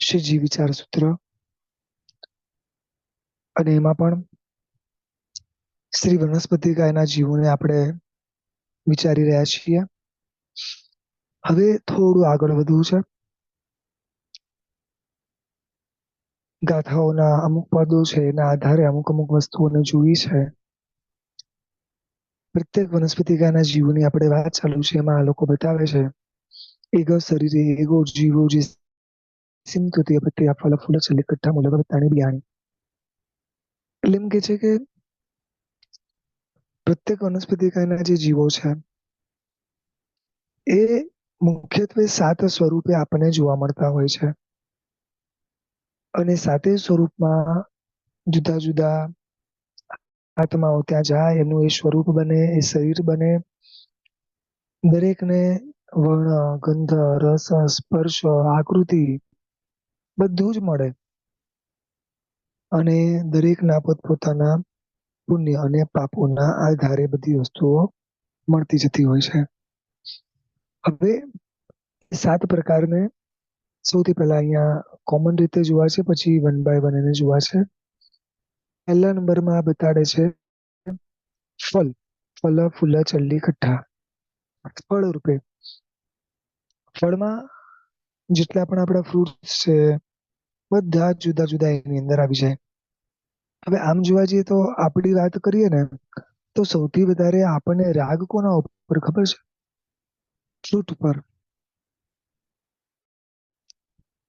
શ્રીજી વિચાર સૂત્ર, અને એમાં પણ શ્રી વનસ્પતિકાયના જીવોને આપણે વિચારી રહ્યા છીએ. હવે થોડું આગળ વધવું છે. ગાથાઓના અમુક પદો છે એના આધારે અમુક વસ્તુઓને જોઈ છે. પ્રત્યેક વનસ્પતિકાયના જીવોની આપણે વાત ચાલુ છે એમાં આ લોકો બતાવે છે એગો શરીરે એગો જીવો જે સિંતુતિ પ્રત્યે ફળ ફૂલ ચલિકટ્ઠા મૂલક તાણી બિયાણી. એટલે એમ કે છે કે પ્રત્યેક વનસ્પતિકાયના જે જીવો છે એ મુખ્યત્વે 7 સ્વરૂપે આપણને જોવા મળતા હોય છે. અને 7 સ્વરૂપમાં જુદા જુદા આત્માઓ ત્યાં જાય, એનું એ સ્વરૂપ બને, એ શરીર બને. દરેકને વર્ણ, ગંધ, રસ, સ્પર્શ, આકૃતિ બધું જ મળે. અને દરેકના પોતપોતાના પુણ્ય અને પાપોના આધારે બધી વસ્તુઓ મળતી જતી હોય છે. હવે 7 પ્રકારને સૌથી પહેલા અહીંયા કોમન રીતે જોવા છે, પછી વન બાય વન એને જોવા છે. પહેલા નંબરમાં બતાડે છે ફલ. ફલ ફૂલ ચલ્લી કટ્ઠા. ફળ રૂપે. ફળમાં જેટલા પણ આપણા ફ્રૂટ્સ છે બધા જ જુદા જુદા એની અંદર આવી જાય. હવે આમ જોવા જઈએ તો આપડી વાત કરીએ ને તો સૌથી વધારે આપણને રાગ કોના ઉપર ખબર છે? ફ્રૂટ ઉપર.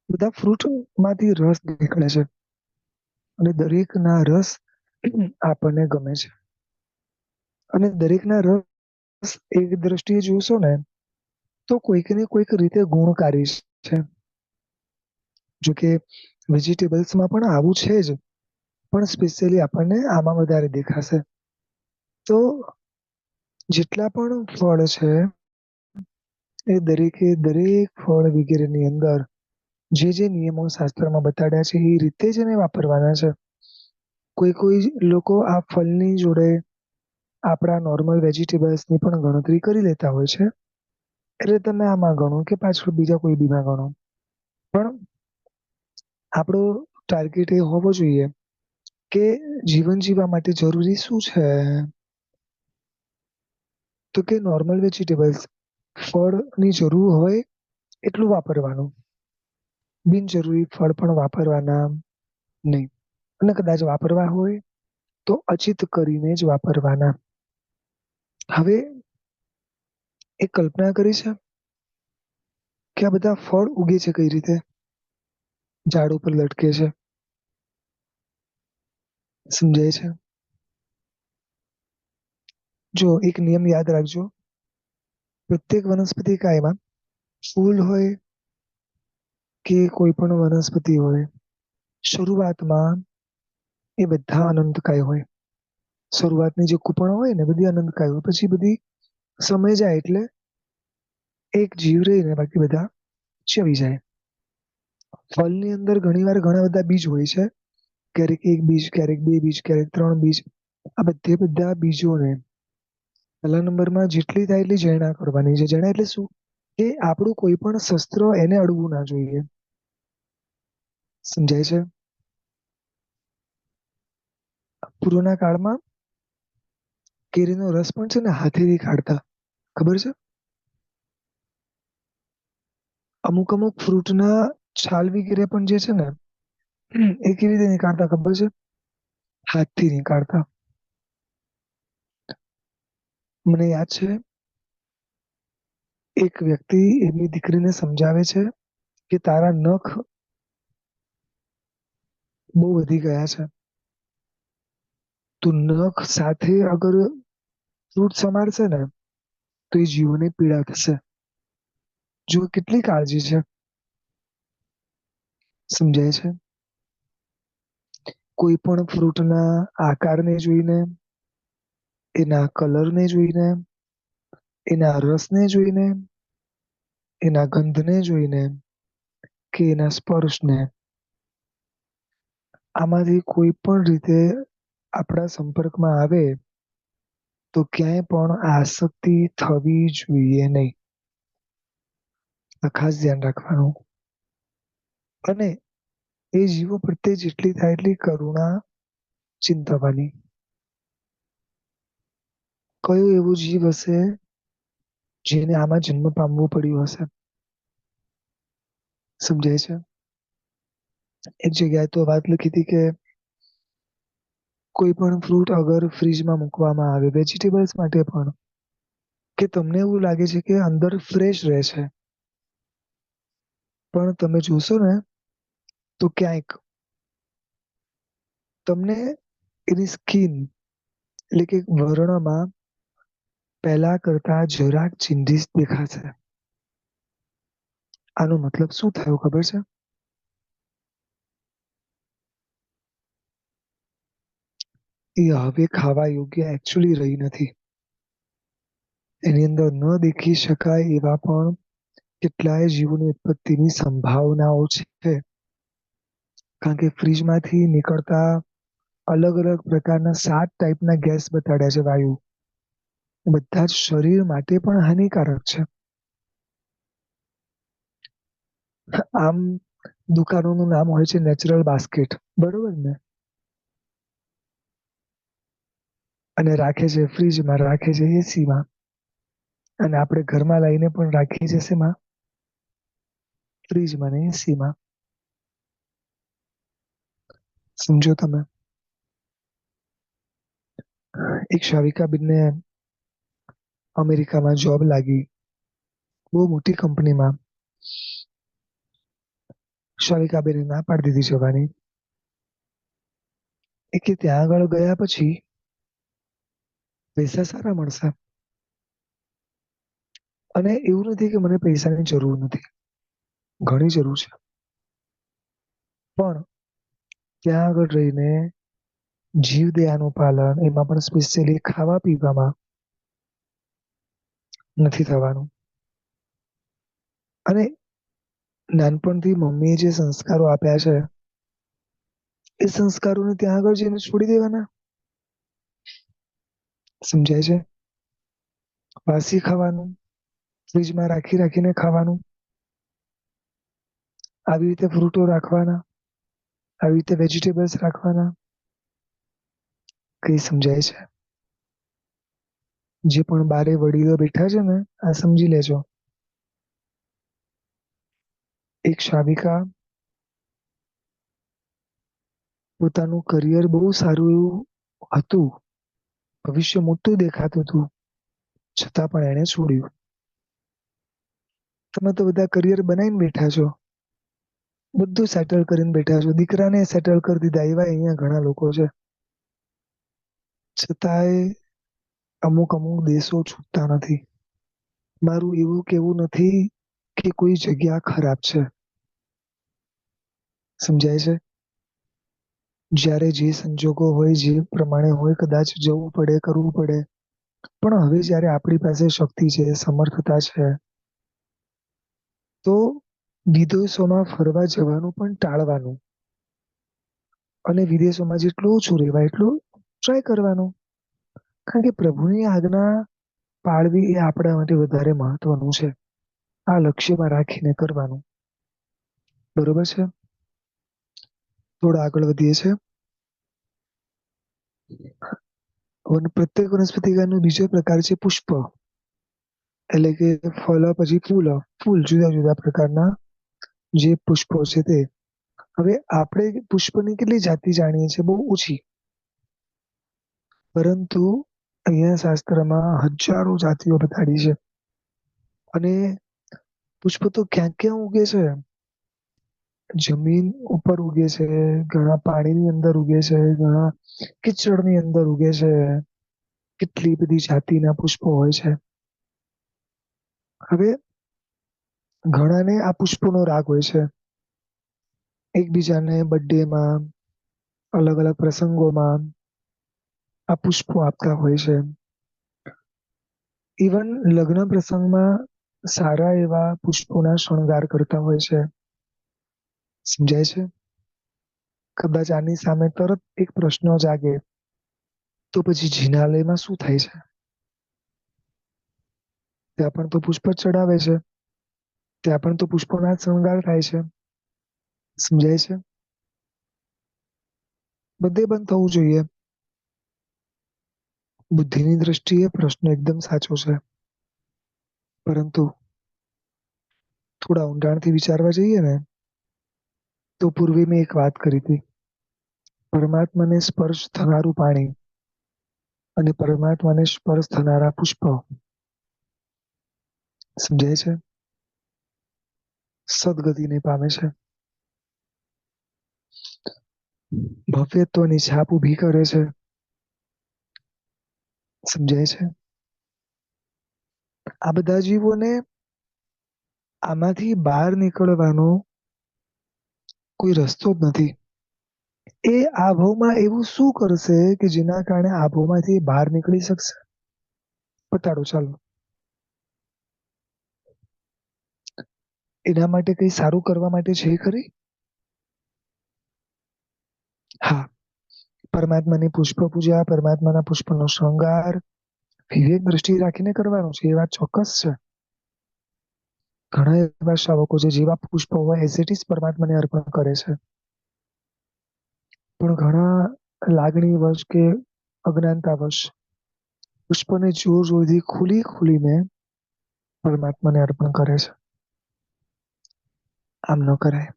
બધા ફ્રૂટ માંથી રસ નીકળે છે અને દરેકના રસ આપણને ગમે છે. અને દરેકના રસ એક દ્રષ્ટિએ જોશો ને તો કોઈક ને કોઈક રીતે ગુણકારી છે. જોકે વેજીટેબલ્સમાં પણ આવું છે જ, પણ સ્પેશિયલી આપણને આમાં વધારે દેખાશે. તો જેટલા પણ ફળ છે એ દરેકે દરેક ફળ વગેરેની અંદર જે જે નિયમો શાસ્ત્રમાં બતાડ્યા છે એ રીતે જ એને વાપરવાના છે. કોઈ લોકો આ ફલની જોડે આપણા નોર્મલ વેજીિટેબલ્સની પણ ગણતરી કરી લેતા હોય છે. એટલે તમે આમાં ગણો કે પાછળ બીજા કોઈ બીમાં ગણો, પણ આપણો ટાર્ગેટ એ હોવો જોઈએ કે જીવન જીવવા માટે જરૂરી શું છે? તો કે નોર્મલ વેજીિટેબલ્સ, ફળની જરૂર હોય એટલું વાપરવાનું. બિનજરૂરી ફળ પણ વાપરવાના નહીં. અને કદાચ વાપરવા હોય તો અચિત કરીને જ વાપરવાના. હવે એક કલ્પના કરી છે કે આ બધા ફળ ઉગે છે કઈ રીતે? ઝાડ ઉપર લટકે છે. સમજાય છે? જો એક નિયમ યાદ રાખજો, પ્રત્યેક વનસ્પતિકાયમાં ફૂલ હોય કે કોઈ પણ વનસ્પતિ હોય, શરૂઆતમાં એ બધા અનંતકાય હોય. શરૂઆતની જે કૂપણો હોય ને બધી અનંતકાય હોય. પછી બધી સમય જાય એટલે એક જીવ રહીને બાકી બધા ચવી જાય. ફળની અંદર ઘણી વાર ઘણા બધા બીજ હોય છે. ક્યારેક એક બીજ, ક્યારેક 2 બીજ, ક્યારેક 3 બીજ. આ બધા બીજોને પહેલા નંબરમાં જેટલી થાય એટલી જયણા કરવાની છે. જયણા એટલે શું? કે આપણું કોઈ પણ શસ્ત્ર એને અડવું ના જોઈએ. સમજાય છે? પૂર્વના કાળમાં કેરીનો રસ પણ છે ને હાથેથી કાઢતા. ખબર છે? અમુક ફ્રૂટના છાલ વગેરે પણ જે છે ને એ કેવી રીતે નીકાળતા ખબર છે? હાથથી નીકાળતા. મને યાદ છે એક વ્યક્તિ એની દીકરીને સમજાવે છે કે તારા નખ બહુ વધી ગયા છે. તું નખ સાથે અગર ફ્રૂટ સમારશે ને તો એ જીવોને પીડા થશે. જુઓ કેટલી કાળજી છે. સમજાય છે? કોઈ પણ ફ્રૂટના આકારને જોઈને, એના કલરને જોઈને, એના રસને જોઈને, એના ગંધને જોઈને કે એના સ્પર્શને, આમાંથી કોઈ પણ રીતે આપણા સંપર્કમાં આવે તો ક્યાંય પણ આસક્તિ થવી જોઈએ નહીં. આ ખાસ ધ્યાન રાખવાનું. અને એ જીવો પ્રત્યે જેટલી થાય એટલી કરુણા ચિંતાવાની. કયું એવું જીવ હશે જેને આમાં જન્મ પામવું પડ્યું હશે? સમજાય છે? એક જગ્યાએ તો વાત લખી હતી કે કોઈ પણ ફ્રૂટ અગર ફ્રીજમાં મૂકવામાં આવે, વેજીટેબલ્સ માટે પણ, કે તમને એવું લાગે છે કે અંદર ફ્રેશ રહે છે, પણ તમે જોશો ને તો ક્યાંક તમને એની સ્કિન એટલે કે વર્ણમાં પહેલા કરતા જરાક ચેન્જીસ દેખાશે. આનો મતલબ શું થયો ખબર છે? એ હવે ખાવા યોગ્ય એકચ્યુઅલી રહી નથી. એની અંદર ન દેખી શકાય એવા પણ કેટલાય જીવોની ઉત્પત્તિની સંભાવનાઓ છે. કારણ કે ફ્રીજમાંથી નીકળતા અલગ અલગ પ્રકારના 7 ટાઈપના ગેસ બતાડ્યા છે, વાયુ. બધા જ શરીર માટે પણ હાનિકારક છે. આમ દુકાનોનું નામ હોય છે નેચરલ બાસ્કેટ, બરોબર ને? અને રાખે છે ફ્રીજમાં, રાખે છે એસીમાં, અને આપણે ઘરમાં લઈને પણ રાખીએ છીએ શેમાં? ફ્રીજમાં ને એસીમાં. સમજો તમે? એક શાવિકાબેનને અમેરિકામાં જોબ લાગી, બહુ મોટી કંપનીમાં. શાવિકાબેને ના પાડી દીધી જવાની. એ કે ત્યાં આગળ ગયા પછી પૈસા સારા મળશે. અને એવું નથી કે મને પૈસાની જરૂર નથી, ઘણી જરૂર છે. પણ ત્યાં આગળ રહીને જીવદયાનું પાલન, એમાં પણ સ્પેશિયલી ખાવા પીવામાં નથી થવાનું. અને નાનપણથી મમ્મીએ જે સંસ્કારો આપ્યા છે, એ સંસ્કારોને ત્યાં આગળ જઈને છોડી દેવાના? સમજાય છે? વાસી ખાવાનું, ફ્રીજમાં રાખી રાખીને ખાવાનું, આવી રીતે ફ્રૂટો રાખવાના, આવી રીતે વેજીટેબલ્સ રાખવાના. કઈ સમજાય છે? જે પણ બારે વડીલો બેઠા છે ને, આ સમજી લેજો. એક શાવિકા પોતાનું કરિયર બહુ સારું એવું હતું, ભવિષ્ય મોટું દેખાતું હતું, છતાં પણ એણે છોડ્યું. તમે તો બધા કરિયર બનાવીને બેઠા છો, બધું સેટલ કરીને બેઠા છો, દીકરાને સેટલ કરી દીધા, એવા અહીંયા ઘણા લોકો છે. છતાંય અમુક અમુક દેશો છૂટતા નથી. મારું એવું કેવું નથી કે કોઈ જગ્યા ખરાબ છે. સમજાય છે? જ્યારે જે સંજોગો હોય, જે પ્રમાણે હોય, કદાચ જવું પડે, કરવું પડે. પણ હવે જ્યારે આપણી પાસે શક્તિ છે, સમર્થતા છે, તો વિદેશોમાં ફરવા જવાનું પણ ટાળવાનું. અને વિદેશોમાં જેટલું ઓછું રહેવાય એટલું ટ્રાય કરવાનું. કારણ કે પ્રભુની આજ્ઞા પાળવી એ આપણા માટે વધારે મહત્વનું છે. આ લક્ષ્યમાં રાખીને કરવાનું. બરોબર છે? થોડા આગળ વધીએ છે. પ્રત્યેક વનસ્પતિનો બીજો પ્રકાર છે પુષ્પ. એટલે કે ફળ પછી ફૂલ, ફૂલ જુદા જુદા પ્રકારના જે પુષ્પો છે તે. હવે આપણે પુષ્પની કેટલી જાતિ જાણીએ છીએ? બહુ ઓછી. પરંતુ અહીંયા શાસ્ત્રમાં હજારો જાતિઓ બતાડી છે. અને પુષ્પ તો ક્યાં ક્યાં ઉગે છે? જમીન ઉપર ઉગે છે, ઘણા પાણીની અંદર ઉગે છે, ઘણા કીચડની અંદર ઉગે છે. કેટલી બધી જાતિના પુષ્પો હોય છે. હવે ઘણાને આ પુષ્પનો રાગ હોય છે. એકબીજાને બર્થડેમાં, અલગ અલગ પ્રસંગોમાં આ પુષ્પો આપતા હોય છે. ઇવન લગ્ન પ્રસંગમાં સારા એવા પુષ્પોના શણગાર કરતા હોય છે. સમજાય છે? કદાચ આની સામે તરત એક પ્રશ્ન જાગે, તો પછી જિનાલયમાં શું થાય છે? ત્યાં પણ તો પુષ્પ જ ચડાવે છે. ત્યાં પણ તો પુષ્પોના જ શણગાર થાય છે. સમજાય છે? બધે બંધ થવું જોઈએ. બુદ્ધિની દ્રષ્ટિએ પ્રશ્ન એકદમ સાચો છે, પરંતુ થોડા ઊંડાણથી વિચારવા જઈએ ને તો પૂર્વે મેં એક વાત કરી હતી, પરમાત્માને સ્પર્શ થનારું પાણી અને પરમાત્માને સ્પર્શ થનારા પુષ્પ સમજાય છે, સદગતિને પામે છે, ભવ્યત્વની છાપ ઉભી કરે છે. સમજાય છે. આ બધા જીવોને આમાંથી બહાર નીકળવાનો કોઈ રસ્તો જ નથી. એ આ ભાવમાં એવું શું કરશે કે જેના કારણે આ ભાવમાંથી બહાર નીકળી શકશે? બતાડો ચાલો. એના માટે કઈ સારું કરવા માટે છે ખરી? હા, પરમાત્માની પુષ્પ પૂજા, પરમાત્માના પુષ્પનો શૃંગાર વિવેક દ્રષ્ટિ રાખીને કરવાનો છે, એ વાત ચોક્કસ છે. ઘણા એવા શ્રાવકો છે જેવા પુષ્પ હોય એઝ ઇટ ઇઝ પરમાત્માને અર્પણ કરે છે, પણ ઘણા લાગણીવશ કે અજ્ઞાનતાવશ પુષ્પને જોર જોરથી ખુલીને પરમાત્માને અર્પણ કરે છે. આમ ન કરાય.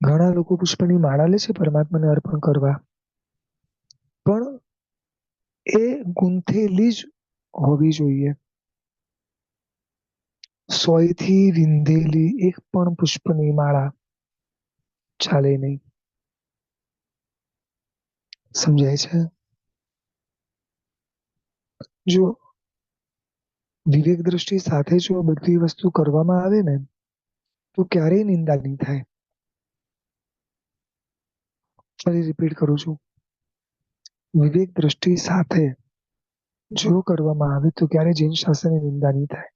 ઘણા લોકો પુષ્પની માળા લે છે પરમાત્માને અર્પણ કરવા, પણ એ ગૂંથેલી જ હોવી જોઈએ. સોયથી વિંધેલી એક પણ પુષ્પની માળા ચાલે નહીં. સમજાય છે? જો વિવેક દ્રષ્ટિ સાથે જો બધી વસ્તુ કરવામાં આવે ને તો ક્યારેય નિંદા નહીં થાય. ફરી રિપીટ કરું છું, વિવેક દ્રષ્ટિ સાથે જો કરવામાં આવે તો ક્યારે જૈન શાસ્ત્રની નિંદા નહીં થાય.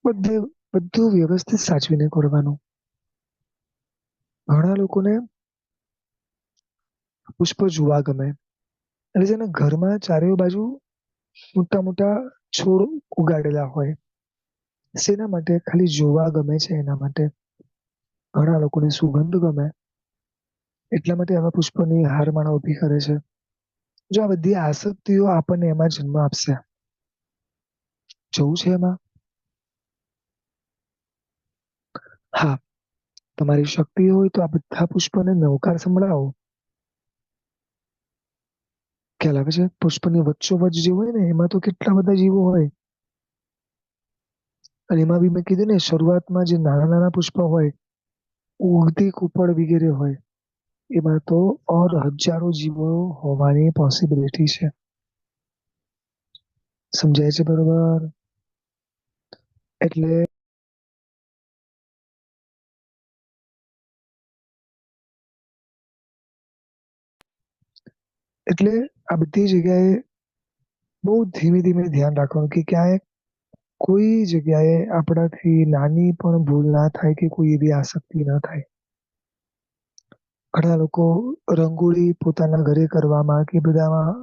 બધું વ્યવસ્થિત સાચવીને કરવાનું. ઘણા લોકોને પુષ્પ જોવા ગમે, એટલે છે ને ઘરમાં ચારે બાજુ મોટા મોટા છોડ ઉગાડેલા હોય. શેના માટે? ખાલી જોવા ગમે છે એના માટે. ઘણા લોકોને સુગંધ ગમે એટલા માટે આવા પુષ્પની હારમાળા ઉભી કરે છે. જો આ બધી આસક્તિઓ આપણને એમાં જન્મ આપશે. જવું છે એમાં? હા, તમારી શક્તિ હોય તો આ બધા પુષ્પને નવકાર સંભળાવો. ખ્યાલ આવે છે? પુષ્પની વચ્ચોવચ્ચ જે હોય ને એમાં તો કેટલા બધા જીવો હોય. અને એમાં બી મેં કીધું ને શરૂઆતમાં જે નાના નાના પુષ્પ હોય, ઉગતી કુપળ વગેરે હોય, એમાં તો હજારો જીવો હોવાની પોસિબિલિટી છે. સમજાય છે બરોબર? એટલે આ બધી જગ્યાએ બહુ ધીમે ધીમે ધ્યાન રાખવાનું કે ક્યાંય કોઈ જગ્યાએ આપણાથી નાની પણ ભૂલ ના થાય કે કોઈ એવી આસક્તિ ના થાય. ઘણા લોકો રંગોળી પોતાના ઘરે કરવામાં કે બધામાં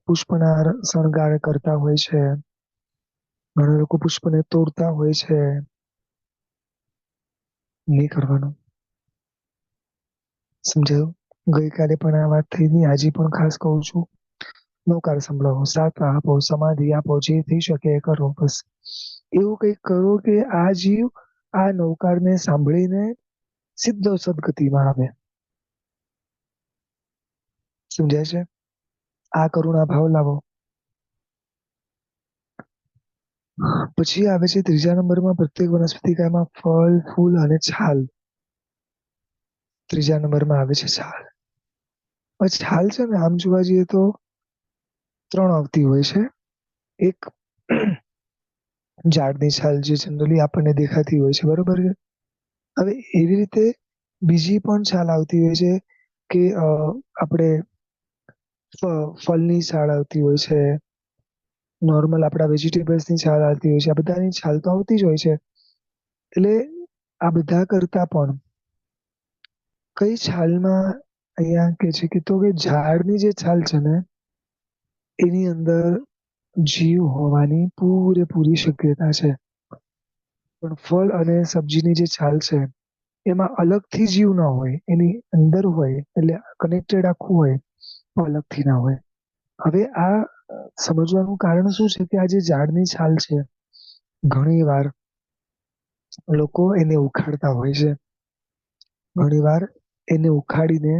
પુષ્પના શણગાર કરતા હોય છે. ઘણા લોકો પુષ્પને તોડતા હોય છે. નહીં કરવાનું. સમજાયું? ગઈકાલે પણ આ વાત થઈ હતી, આજે પણ ખાસ કહું છું. નવકાર સંભળાવો, સાથ આપો, સમાધિ આપો, જે થઈ શકે એ કરો. બસ એવું કંઈક કરો કે આ જીવ આ નવકારને સાંભળીને સીધો સદગતિમાં આવે. સમજાય છે? આ કરુણા ભાવ લાવો. પછી આવે છે ત્રીજા નંબરમાં પ્રત્યેક વનસ્પતિકામાં ફળ, ફૂલ અને છાલ. ત્રીજા નંબરમાં આવે છે છાલ. છાલ છે ને આમ જોવા જઈએ તો 3 આવતી હોય છે. એક ઝાડની છાલ જે જનરલી આપણને દેખાતી હોય છે, બરોબર છે? હવે એવી રીતે બીજી પણ છાલ આવતી હોય છે કે આપણે ફળની છાલ આવતી હોય છે, નોર્મલ આપણા વેજીટેબલ્સની છાલ આવતી હોય છે. આ બધાની છાલ તો આવતી જ હોય છે. એટલે આ બધા કરતા પણ કઈ છાલમાં અહીંયા કે છે કે ઝાડની જે છાલ છે ને એની અંદર જીવ હોવાની પૂરેપૂરી શક્યતા છે. પણ ફળ અને સબ્જીની જે છાલ છે એમાં અલગથી જીવ ના હોય, એની અંદર હોય એટલે કનેક્ટેડ આખું હોય, અલગથી ના હોય. હવે આ સમજવાનું કારણ શું છે કે આ જે ઝાડની છાલ છે, ઘણી વાર લોકો એને ઉખાડતા હોય છે. ઘણી વાર એને ઉખાડીને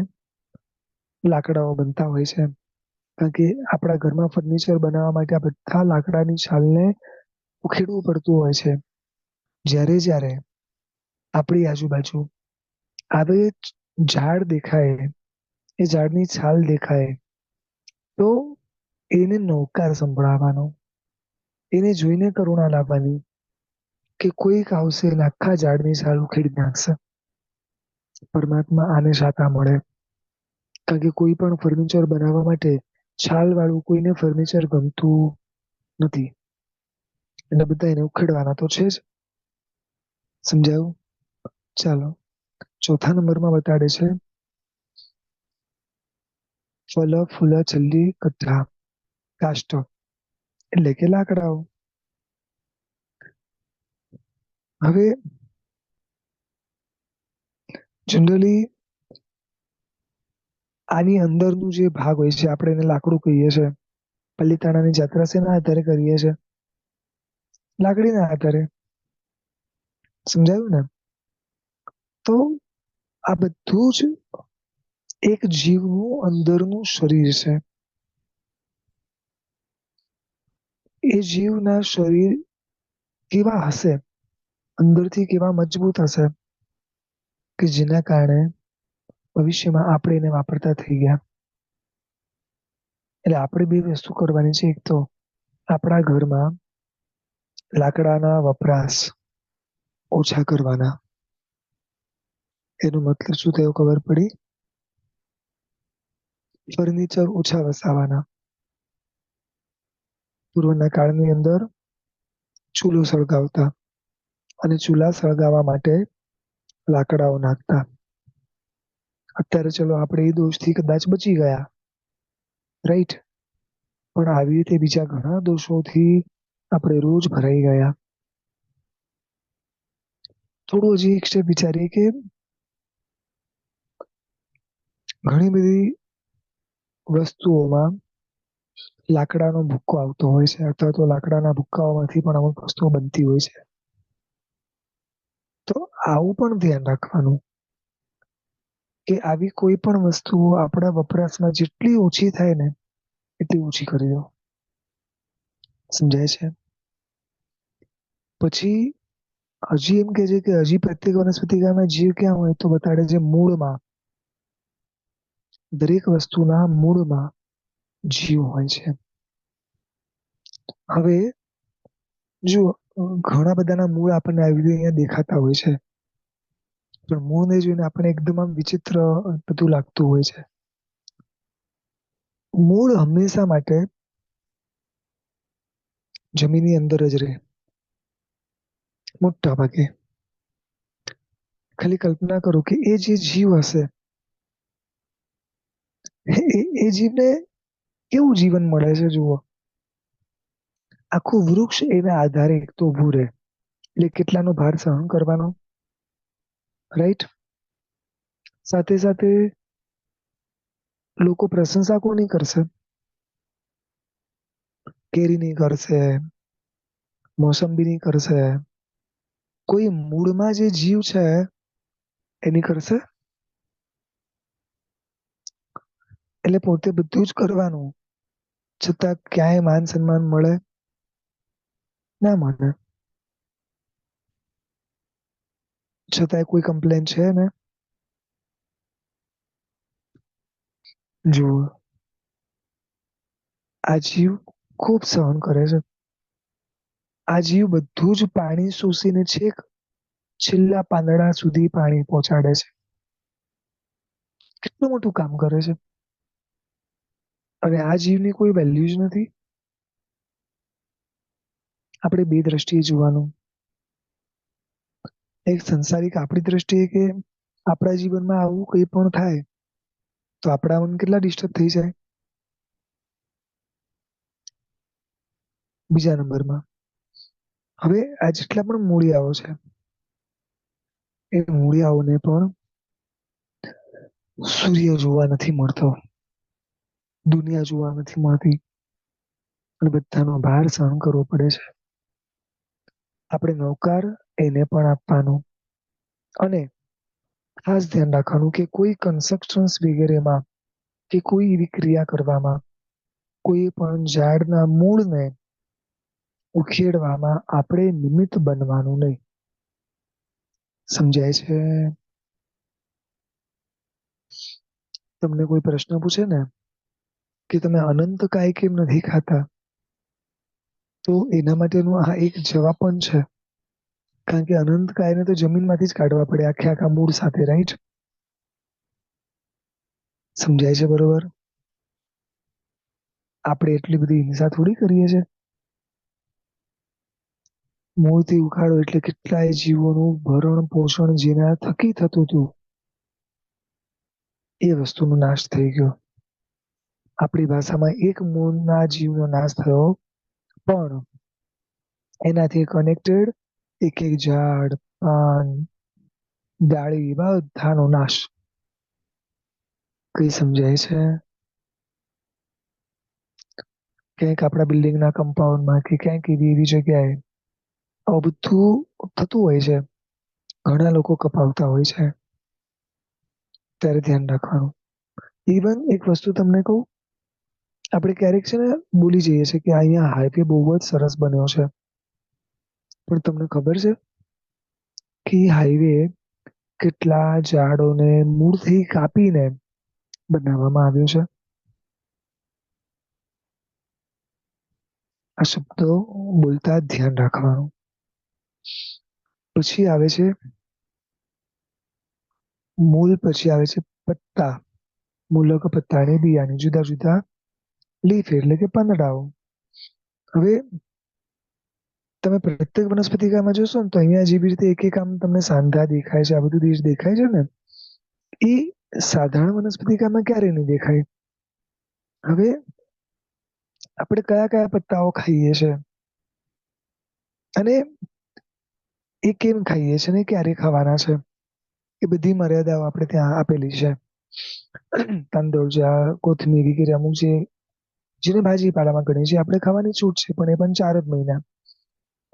લાકડાઓ બનતા હોય છે. કારણ કે આપણા ઘરમાં ફર્નિચર બનાવવા માટે આ બધા લાકડાની છાલને ઉખેડવું પડતું હોય છે. જ્યારે આપણી આજુબાજુ આવે ઝાડ દેખાય, એ ઝાડની છાલ દેખાય, તો એને નવકાર સંભળાવવાનો, એને જોઈને કરુણા લાવવાની કે કોઈક આવશે અને આખા ઝાડની છાલ ઉખેડી નાખશે. પરમાત્મા આને શાતા મળે. કારણ કે કોઈ પણ ફર્નિચર બનાવવા માટે છાલ વાળું કોઈને ફર્નિચર ગમતું નથી. એટલે બધા એને ઉખેડવાના તો છે જ. સમજાયું? ચાલો, ચોથા નંબરમાં બતાડે છે ફલ ફૂલ છલ્લી કથા કાષ્ટ એટલે કે લાકડાઓ. હવે જનરલી આની અંદરનું જે ભાગ હોય છે, આપણે એને લાકડું કહીએ છીએ. પલ્લીતાણાની જાત્રા શેના આધારે કરીએ છીએ? લાકડીના આધારે. સમજાયું ને? તો આ બધું જ એક જીવનું અંદરનું શરીર છે. એ જીવના શરીર કેવા હશે, અંદરથી કેવા મજબૂત હશે, કે જેના કારણે ભવિષ્યમાં આપણે એને વાપરતા થઈ ગયા. એટલે આપણે બે વસ્તુ કરવાની છે. એક તો આપણા ઘરમાં લાકડાના વપરાશ ઓછા કરવાના. એનો મતલબ શું થયો ખબર પડી? ફર્નિચર ઓછા વસાવાના. પૂર્વના કાળની અંદર ચૂલો સળગાવતા અને ચૂલા સળગાવવા માટે લાકડાઓ નાખતા. અત્યારે ચલો આપણે એ દોષથી કદાચ બચી ગયા, રાઈટ? પણ આવી રીતે બીજા ઘણા દોષોથી આપણે રોજ ભરાઈ ગયા. થોડું હજી એક સ્ટેપ વિચારીએ કે ઘણી બધી વસ્તુઓમાં લાકડાનો ભૂક્કો આવતો હોય છે, અથવા તો લાકડાના ભૂક્કાઓમાંથી પણ અમુક વસ્તુઓ બનતી હોય છે. તો આવું પણ ધ્યાન રાખવાનું કે આવી કોઈ પણ વસ્તુઓ આપણા વપરાશમાં જેટલી ઓછી થાય ને એટલી ઓછી કરી દો. સમજાય છે? પછી હજી એમ કે છે કે હજી પ્રત્યેક વનસ્પતિમાં જીવ ક્યાં હોય તો બતાડે છે મૂળમાં. દરેક વસ્તુના મૂળમાં જીવ હોય છે. હવે જો ઘણા બધાના મૂળ આપણને આવી રીતે અહીંયા દેખાતા હોય છે. પણ મૂળને જોઈને આપણે એકદમ આમ વિચિત્ર બધું લાગતું હોય છે. મૂળ હંમેશા માટે જમીનની અંદર જ રહે, મોટા ભાગે. ખાલી કલ્પના કરો કે એ જે જીવ હશે, એ જીવને કેવું જીવન મળે છે જુઓ. આખું વૃક્ષ એના આધારે એક તો ઉભું રહે, એટલે કેટલાનો ભાર સહન કરવાનો, રાઈટ? સાથે સાથે લોકો પ્રશંસા કોની કરશે? કેરીની કરશે, મોસંબીની કરશે. કોઈ મૂળમાં જે જીવ છે એની કરશે? એટલે પોતે બધું જ કરવાનું, છતાં ક્યાંય માન સન્માન મળે? ના મળે. છતાંય કોઈ કમ્પ્લેન છે ને? જુઓ, આ જીવ ખૂબ સહન કરે છે. આ જીવ બધું જ પાણી શોષીને છેક છેલ્લા પાંદડા સુધી પાણી પહોંચાડે છે. કેટલું મોટું કામ કરે છે. અને આ જીવની કોઈ વેલ્યુ જ નથી. આપણે બે દ્રષ્ટિએ જોવાનું. એક સંસારિક આપણી દ્રષ્ટિએ કે આપણા જીવનમાં આવું કંઈ પણ થાય તો આપણા મન કેટલા ડિસ્ટર્બ થઈ જાય. બીજા નંબરમાં હવે આ જેટલા પણ મૂળિયાઓ છે એ મૂળિયાઓને પણ સૂર્ય જોવા નથી મળતો, દુનિયા જોવા નથી મળતી અને બધાનો ભાર સહન કરવો પડે છે. આપણે નૌકાર એને પણ આપવાનું અને ખાસ ધ્યાન રાખવાનું કે કોઈ કન્સ્ટ્રક્શન વગેરેમાં કે કોઈ એવી ક્રિયા કરવામાં કોઈ પણ ઝાડના મૂળને ઉખેડવામાં આપણે નિમિત્ત બનવાનું નહીં. સમજાય છે? તમને કોઈ પ્રશ્ન પૂછે ને કે તમે અનંત કાય કેમ નથી ખાતા, તો એના માટેનું આ એક જવાબ પણ છે. કારણ કે અનંત કાયને તો જમીનમાંથી જ કાઢવા પડે આખે આખા મૂળ સાથે, રાઈટ? સમજાય છે બરોબર? આપણે એટલી બધી હિંસા થોડી કરીએ છીએ. મૂળથી ઉખાડો એટલે કેટલાય જીવોનું ભરણ પોષણ જેના થકી થતું હતું એ વસ્તુનો નાશ થઈ ગયો. આપણી ભાષામાં એક મૂળના જીવનો નાશ થયો, પણ એનાથી કનેક્ટેડ એક એક ઝાડ, પાન, ડાળી બધાનો નાશ. કઈ સમજાય છે? ક્યાંક આપણા બિલ્ડિંગના કમ્પાઉન્ડમાં કે ક્યાંક એવી એવી જગ્યાએ આવું બધું થતું હોય છે. ઘણા લોકો કપાવતા હોય છે. ત્યારે ધ્યાન રાખવાનું. ઇવન એક વસ્તુ તમને કહું, આપણે ક્યારેક છે ને બોલી જઈએ છીએ કે અહીંયા હાઈવે બહુ જ સરસ બન્યો છે. પણ તમને ખબર છે કે હાઈવે કેટલા ઝાડોને મૂળથી કાપીને બનાવવામાં આવ્યું છે? આ શબ્દો બોલતા ધ્યાન રાખવાનું. પછી આવે છે મૂળ, પછી આવે છે પત્તા. મૂલક, પત્તા અને બિયાની જુદા જુદા લીફ એટલે કે પાંદડાઓ. હવે તમે પ્રત્યેક વનસ્પતિકામાં જોશો ને તો અહીંયા જેવી રીતે એક એક આમ તમને સાંધા દેખાય છે, આ બધું દેશ દેખાય છે ને, એ સાધારણ વનસ્પતિકામાં ક્યારે નહીં દેખાય. હવે આપણે કયા કયા પત્તાઓ ખાઈએ છે અને એ કેમ ખાઈએ છે ને ક્યારે ખાવાના છે, એ બધી મર્યાદાઓ આપણે ત્યાં આપેલી છે. તાંદળજા, કોથમીર કે અમુક જેને ભાજીપાલામાં ગણીએ છીએ આપણે ખાવાની છૂટ છે, પણ એ પણ 4 જ મહિના.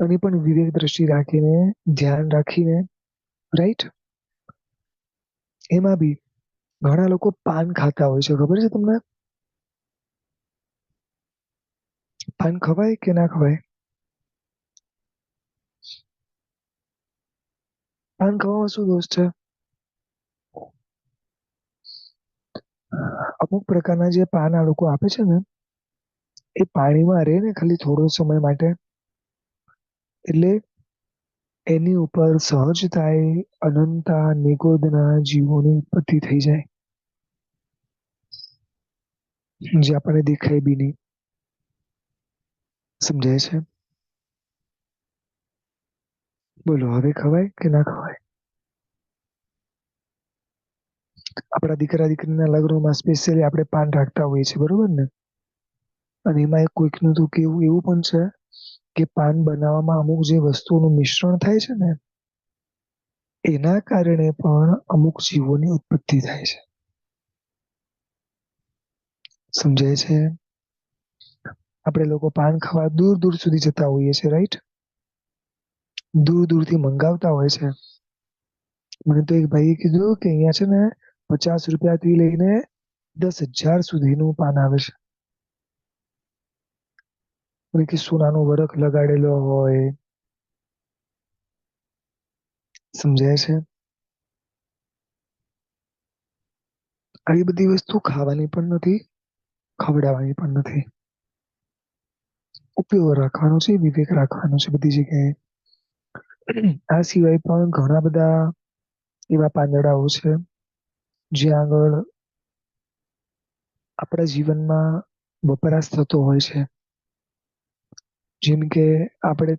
અને પણ વિવેક દ્રષ્ટિ રાખીને, ધ્યાન રાખીને, રાઈટ? એમાં બી ઘણા લોકો પાન ખાતા હોય છે, ખબર છે તમને? પાન ખવાય કે ના ખવાય? પાન ખાવામાં શું દોષ છે? અમુક પ્રકારના જે પાન આ લોકો આપે છે ને, એ પાણીમાં રહે ને ખાલી થોડો સમય માટે, એટલે એની ઉપર સહજતાએ અનંતા નિગોદના જીવોની ઉત્પત્તિ થઈ જાય, જે આપણને દેખાય બી નહીં. સમજાય છે? બોલો, હવે ખવાય કે ના ખવાય? આપણા દીકરા દીકરીના લગ્નમાં સ્પેશિયલી આપણે પાન રાખતા હોઈએ છીએ, બરોબર ને? અને એમાં કોઈકનું તો કેવું એવું પણ છે કે પાન બનાવવામાં અમુક જે વસ્તુઓનું મિશ્રણ થાય છે ને, એના કારણે પણ અમુક જીવોની ઉત્પત્તિ થાય છે. સમજાય છે? આપણે લોકો પાન ખાવા દૂર દૂર સુધી જતા હોઈએ છીએ, રાઈટ? દૂર દૂરથી મંગાવતા હોય છે. મને તો એક ભાઈએ કીધું કે અહીંયા છે ને 50 રૂપિયાથી લઈને 10,000 સુધીનું પાન આવે છે. અને કે સોનાનો વરખ લગાડેલો હોય. સમજાય છે? આવી બધી વસ્તુ ખાવાની પણ નથી, ખવડાવવાની પણ નથી. ઉપયોગ રાખવાનો છે, વિવેક રાખવાનો છે બધી જગ્યાએ. આ સિવાય પણ ઘણા બધા એવા પાંદડાઓ છે જ્યાં આગળ આપણા જીવનમાં વપરાશ થતો હોય છે. જેમ કે આપણે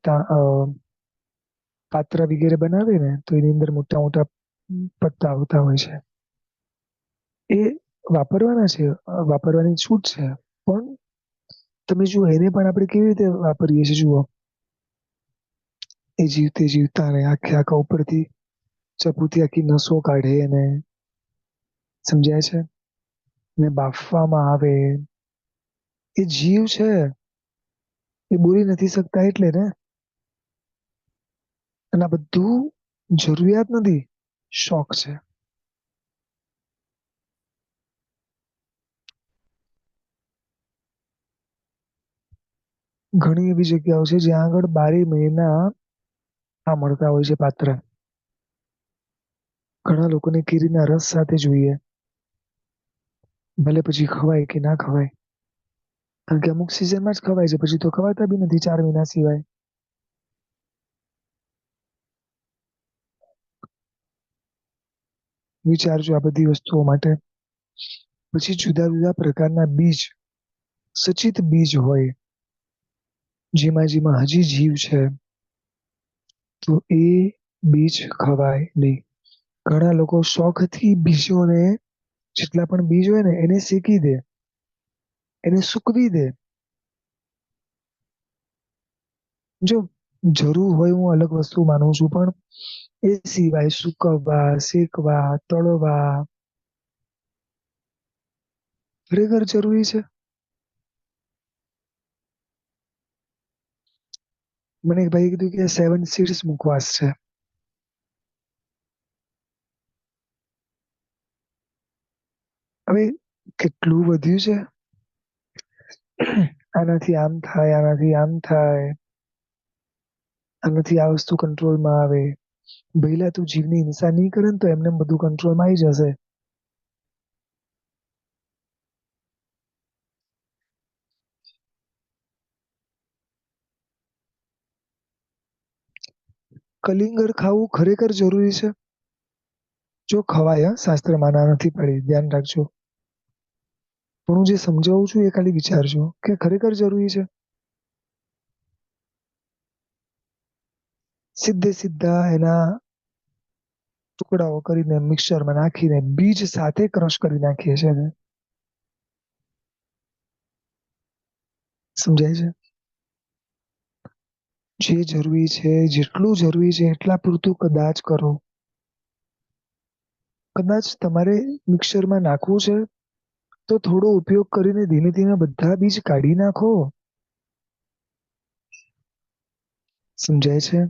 પાત્ર વગેરે બનાવે ને તો એની અંદર મોટા મોટા પત્તા આવતા હોય છે. એ વાપરવાના છે, વાપરવાની છૂટ છે, પણ તમે જુઓ એને પણ આપણે કેવી રીતે વાપરીએ છીએ જુઓ. એ જીવતે જીવતા ને આખે આખા ઉપરથી ચપ્પુથી આખી નસો કાઢે ને સમજાય છે ને બાફવામાં આવે. એ જીવ છે, એ બોલી નથી શકતા એટલે ને. અને આ બધું જરૂરિયાત નથી, શોખ છે. ઘણી એવી જગ્યાઓ છે જ્યાં આગળ 12 મહિના આ મળતા હોય છે પાત્ર. ઘણા લોકોને કેરીના રસ સાથે જોઈએ, ભલે પછી ખવાય કે ના ખવાય. કારણ કે અમુક સિઝનમાં જ ખવાય છે, પછી તો ખવાતા બી નથી 4 મહિના સિવાય. વિચારજો આ બધી વસ્તુઓ માટે. પછી જુદા જુદા પ્રકારના બીજ, સચિત બીજ હોય, જેમાં હજી જીવ છે, તો એ બીજ ખવાય નહીં. ઘણા લોકો શોખથી બીજોને, જેટલા પણ બીજ હોય ને એને શેકી દે, એને સૂકવી દે. જો જરૂર હોય હું અલગ વસ્તુ માનું છું, પણ એ સિવાય સૂકવવા, શેકવા, તળવા ખરેખર જરૂરી છે? મને એક ભાઈએ કીધું કે 7 સીડ્સ મુખવાસ છે. હવે કેટલું વધ્યું છે. આનાથી આમ થાય, આનાથી આમ થાય, આનાથી આ વસ્તુ કંટ્રોલમાં આવે. ભઈલા તું જીવની હિંસા નહીં કરે ને તો એમને બધું કંટ્રોલમાં આવી જશે. કલિંગર ખાવું ખરેખર જરૂરી છે? જો ખવાય, શાસ્ત્રમાં ના નથી પાડી, ધ્યાન રાખજો. પણ હું જે સમજાવું છું એ ખાલી વિચારજો કે ખરેખર જરૂરી છે. સીધે સીધા એના ટુકડાઓ કરીને મિક્સચરમાં નાખીને બીજ સાથે ક્રશ કરી નાખીએ છીએ. સમજાય છે? જે જરૂરી છે, જેટલું જરૂરી છે એટલા પૂરતું કદાચ કરો. કદાચ તમારે મિક્સચરમાં નાખવું છે, તો થોડો ઉપયોગ કરીને ધીમે ધીમે બધા બીજ કાઢી નાખો. સમજાય છે?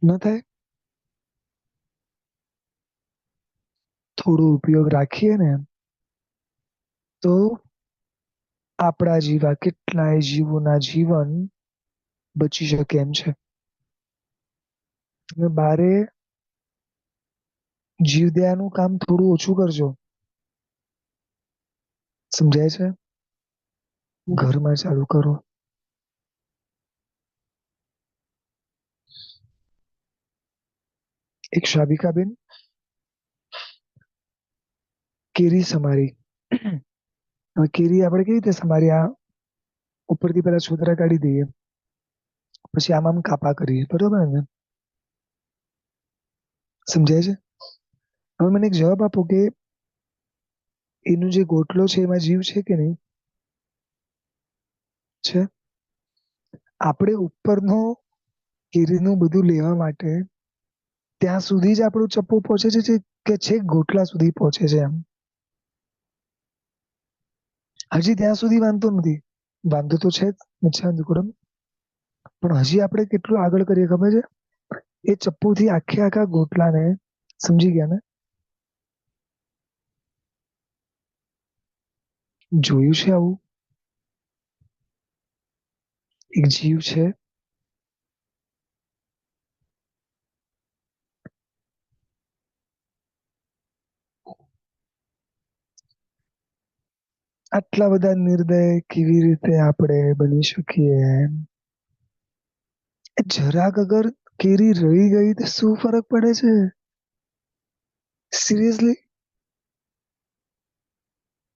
ન થાય? થોડો ઉપયોગ રાખીએ ને તો આપણા જેવા કેટલાય જીવોના જીવન બચી શકે એમ છે. તમે બારે જીવદયાનું કામ થોડું ઓછું કરજો. સમજાય છે? ઘરમાં ચાલુ કરો. એક શાબિકાબેન કેરી સમારી. હવે કેરી આપણે કેવી રીતે સમારી? આ ઉપરથી પેલા છોતરા કાઢી દઈએ, પછી આમ કાપા કરીએ, બરોબર ને? સમજાય છે? હવે મને એક જવાબ આપો કે એનું જે ગોટલો છે એમાં જીવ છે કે નહીં? છે. આપણે ઉપરનો કેરીનું બધું લેવા માટે ત્યાં સુધી જ આપણું ચપ્પુ પહોંચે છે કે છેક ગોટલા સુધી પહોંચે છે એમ? હજી ત્યાં સુધી વાંધો નથી. વાંધો તો છે જ, મિચ્છામિદુક્કડમ. પણ હજી આપણે કેટલું આગળ કરીએ ખબર છે? એ ચપ્પુથી આખે આખા ગોટલાને, સમજી ગયા ને? જોયું છે આવું? એક જીવ છે, આટલા બધા નિર્દય કેવી રીતે આપણે બની શકીએ? જરાક અગર કેરી રહી ગઈ તો શું ફરક પડે છે? સિરિયસલી?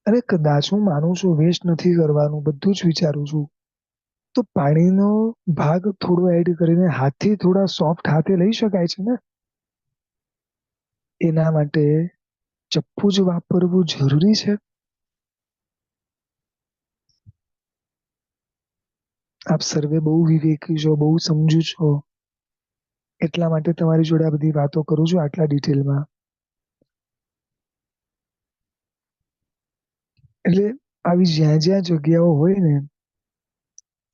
અરે કદાચ હું માનું છું વેસ્ટ નથી કરવાનું, બધું જ વિચારું છું, તો પાણીનો ભાગ થોડો એડ કરીને હાથથી થોડા સોફ્ટ હાથે લઈ શકાય છે ને? એના માટે ચપ્પુ જ વાપરવું જરૂરી છે? આપ સર્વે બહુ વિવેકી છો, બહુ સમજુ છો, એટલા માટે તમારી જોડે આ બધી વાતો કરું છું આટલા ડિટેલમાં. એટલે આવી જ્યાં જ્યાં જગ્યાઓ હોય ને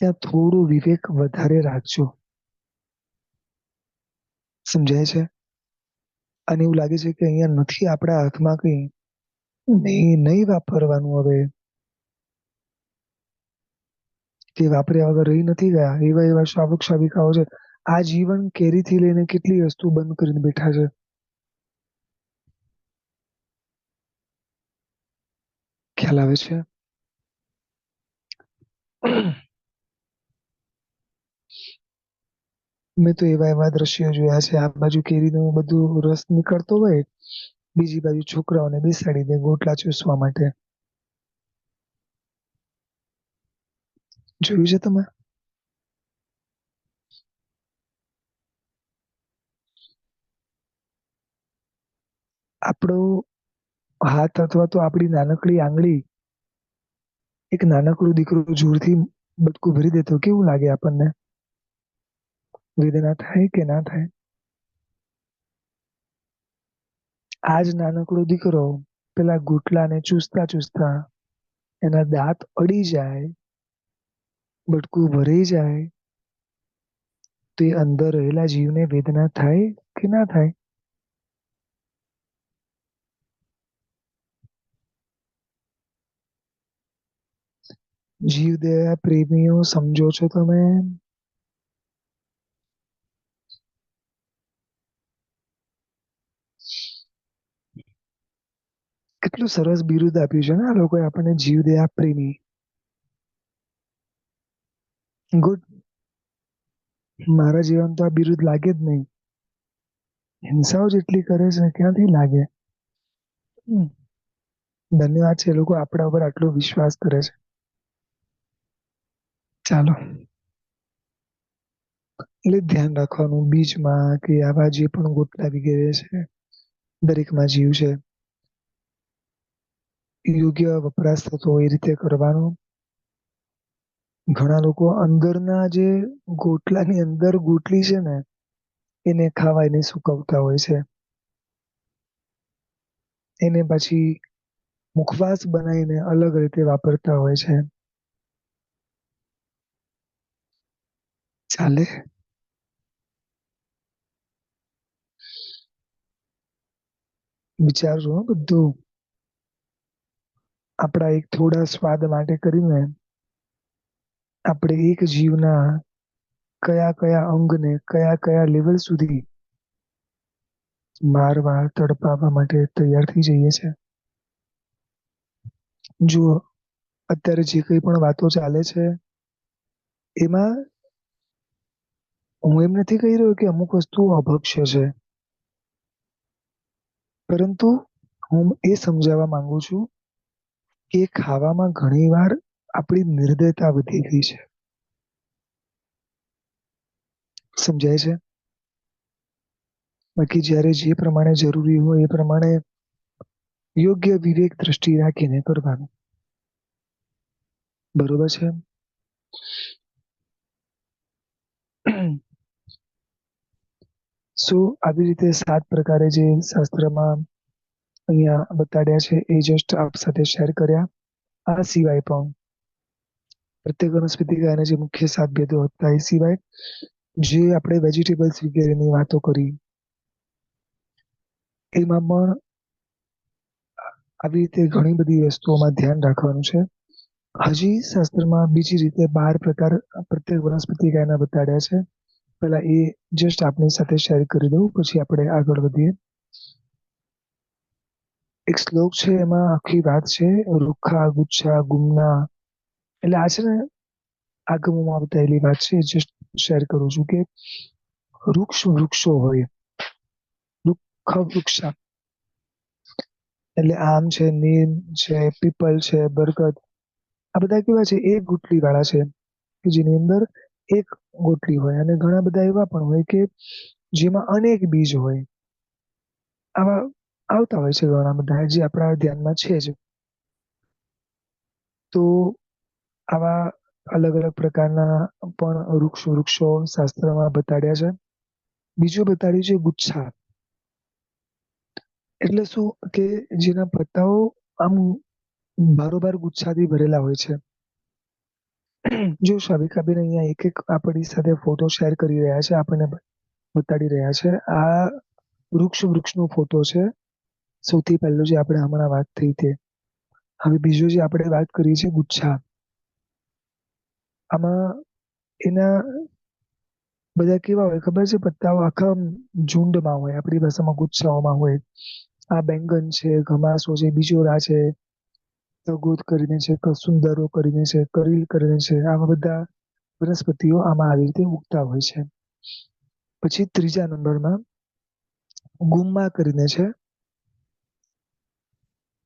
ત્યાં થોડું વિવેક વધારે રાખજો. સમજાય છે? અને એવું લાગે છે કે અહીંયા નથી આપણા હાથમાં કઈ, નહીં વાપરવાનું હવે. તે વાપર્યા વગર રહી નથી ગયા. એવા એવા શાવક શાવિકાઓ છે. આ જીવન કેરીથી લઈને કેટલી વસ્તુ બંધ કરીને બેઠા છે. ખ્યાલ આવે છે? મેં તો એવા એવા દ્રશ્યો જોયા છે. આ બાજુ કેરીનો બધું રસ નીકળતો હોય, બીજી બાજુ છોકરાઓને બેસાડી દે ગોટલા ચૂસવા માટે. જોયું છે તમે? આપણો હાથ અથવા તો આપણી નાનકડી આંગળી એક નાનકડું દીકરું જોરથી બટકું ભરી દે તો કેવું લાગે આપણને? વેદના થાય કે ના થાય? આજ નાનકડો દીકરો પેલા ગોટલાને ચૂસતા ચૂસતા એના દાંત અડી જાય, બટકું ભરાઈ જાય, તો એ અંદર રહેલા જીવને વેદના થાય કે ના થાય? જીવદયા પ્રેમીઓ, સમજો છો તમે? કેટલું સરસ બિરુદ આપ્યું છે ને આ લોકોએ આપણને, જીવદયા પ્રેમી. ગુડ. મારા જીવન તો આ બિરુદ લાગે જ નહીં. હિંસાઓ જેટલી કરે છે ક્યાંથી લાગે? ધન્યવાદ છે, લોકો આપણા ઉપર આટલો વિશ્વાસ કરે છે. ચાલો, એટલે ધ્યાન રાખવાનું બીજમાં કે આવા જે પણ ગોટલા વગેરે છે દરેકમાં જીવ છે. યોગ્ય વપરાશ થતો હોય એ રીતે કરવાનો. ઘણા લોકો અંદરના જે ગોટલાની અંદર ગોટલી છે ને એને ખાવા એને સુકવતા હોય છે. એને પછી મુખવાસ બનાવીને અલગ રીતે વાપરતા હોય છે. ચાલે? વિચારજો બધું. આપણા એક થોડા સ્વાદ માટે કરીને આપણે એક જીવના કયા કયા અંગને કયા કયા લેવલ સુધી મારવા તડપાવવા માટે તૈયાર થઈ જઈએ છે. જુઓ, અત્યારે જે કઈ પણ વાતો ચાલે છે એમાં હું એમ નથી કહી રહ્યો કે અમુક વસ્તુ અભક્ષ્ય છે, પરંતુ હું એ સમજાવવા માંગુ છું કે ખાવામાં ઘણી વાર આપણી નિર્દયતા વધી ગઈ છે. સમજાય છે? બાકી જ્યારે જે પ્રમાણે જરૂરી હોય એ પ્રમાણે યોગ્ય વિવેક દ્રષ્ટિ રાખીને કરવાનું. બરોબર છે? શું આવી રીતે 7 પ્રકારે જે શાસ્ત્રમાં અહીંયા બતાડ્યા છે એ જસ્ટ આપ સાથે શેર કર્યા. આ સિવાય પણ પ્રત્યેક વનસ્પતિ ગાયના જે મુખ્ય 7 ભેદો હતા એ સિવાય જે આપણે વેજીટેબલ્સ વગેરેની વાતો કરી એમાં પણ આવી રીતે ઘણી બધી વસ્તુઓમાં ધ્યાન રાખવાનું છે. હજી શાસ્ત્રમાં બીજી રીતે 12 પ્રકાર પ્રત્યેક વનસ્પતિ ગાયના બતાડ્યા છે. પેલા એ જસ્ટ આપની સાથે શેર કરી દઉં, પછી આપણે આગળ વધીએ. એક શ્લોક છે એમાં આખી વાત છે રૂખા ગુચ્છા ગુમના, એટલે આ છે ને આગમમાં બતાવેલી વાત છે, જસ્ટ શેર કરું છું કે વૃક્ષો હોય, વૃક્ષ વૃક્ષા એટલે આમ છે, નીમ છે, પીપલ છે, બરગદ, આ બધા કેવા છે એક ગુટલી વાળા છે કે જેની અંદર એક ગોટલી હોય, અને ઘણા બધા એવા પણ હોય કે જેમાં અનેક બીજ હોય. આવા આવતા હોય છે ઘણા બધા જે આપણા ધ્યાનમાં છે જ. તો આવા અલગ અલગ પ્રકારના પણ વૃક્ષો શાસ્ત્રમાં બતાડ્યા છે. બીજું બતાડ્યું છે ગુચ્છા. એટલે શું કે જેના પત્તાઓ આમ બારોબાર ગુચ્છાથી ભરેલા હોય છે. જો શાવિકાબેન અહીંયા એક આપણી સાથે ફોટો શેર કરી રહ્યા છે, આપણને બતાડી રહ્યા છે. આ વૃક્ષનો ફોટો છે. સૌથી પહેલો જે આપણે હમણાં વાત થઈ તે. હવે બીજો જે આપણે વાત કરી છે ગુચ્છા. આમાં એના બધા કેવા હોય ખબર છે? પત્તાઓ આખા ઝુંડમાં હોય, આપણી ભાષામાં ગુચ્છાઓમાં હોય. આ બેંગન છે, ઘમાસો છે, બીજોરા છે, તગોદ કરીને છે, કસુંદરો કરીને છે, કરીલ કરીને છે. આવા બધા વનસ્પતિઓ આમાં આવી રીતે ઉગતા હોય છે. પછી ત્રીજા નંબરમાં ગુમ્મા કરીને છે.